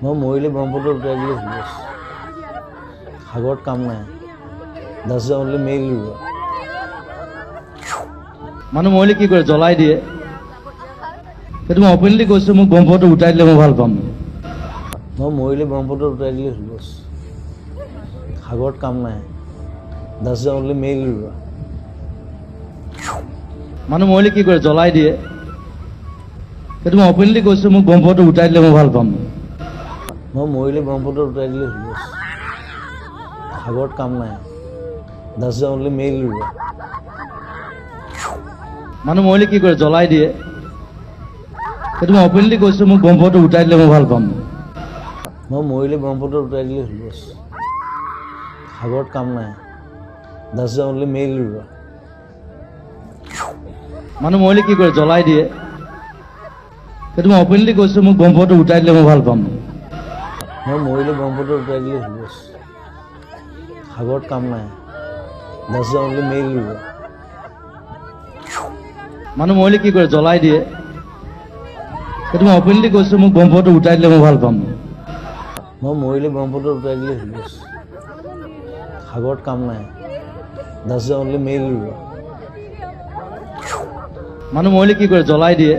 মই মৰিলে ব্ৰহ্মপুত্ৰত উটাই দিলে বছ সাগৰত কাম নাই দাস অনলি মেইল ৰুৱা মানুহ মৰিলে কি কৰে জ্বলাই দিয়ে সেইটো মই অপেনলি কৈছোঁ মোক ব্ৰহ্মপুত্ৰত উঠাই দিলে মই ভাল পাম মই মৰিলে ব্ৰহ্মপুত্ৰত উটাই দিলে বছ সাগৰত কাম নাই দাস অনলি মেইল ৰুৱা মানুহ মৰিলে কি কৰে জ্বলাই দিয়ে সেইটো মই অপেনলি কৈছোঁ মোক ব্ৰহ্মপুত্ৰত উঠাই দিলে মই ভাল পাম মই মৰিলে ব্ৰহ্মপুত্ৰত উটাই দিলে বছ সাগৰত কাম নাই দাস অনলি মেইল ৰুৱা মানুহ মৰিলে কি কৰে জ্বলাই দিয়ে সেইটো মই অপেনলি কৈছোঁ মোক ব্ৰহ্মপুত্ৰত উঠাই দিলে মই ভাল পাম মই মৰিলে ব্ৰহ্মপুত্ৰত উটাই দিলে বছ সাগৰত কাম নাই দাস অনলি মেইল ৰুৱা মানুহ মৰিলে কি কৰে জ্বলাই দিয়ে সেইটো মই অপেনলি কৈছোঁ মোক ব্ৰহ্মপুত্ৰত উঠাই দিলে মই ভাল পাম মই মৰিলে ব্ৰহ্মপুত্ৰত উটাই দিলে বছ সাগৰত কাম নাই দাস অনলি মেইল ৰুৱা মানুহ মৰিলে কি কৰে জ্বলাই দিয়ে সেইটো মই অপেনলি কৈছোঁ মোক ব্ৰহ্মপুত্ৰত উঠাই দিলে মই ভাল পাম মই মৰিলে ব্ৰহ্মপুত্ৰত উটাই দিলে বছ সাগৰত কাম নাই দাস অনলি মেইল ৰুৱা মানুহ মৰিলে কি কৰে জ্বলাই দিয়ে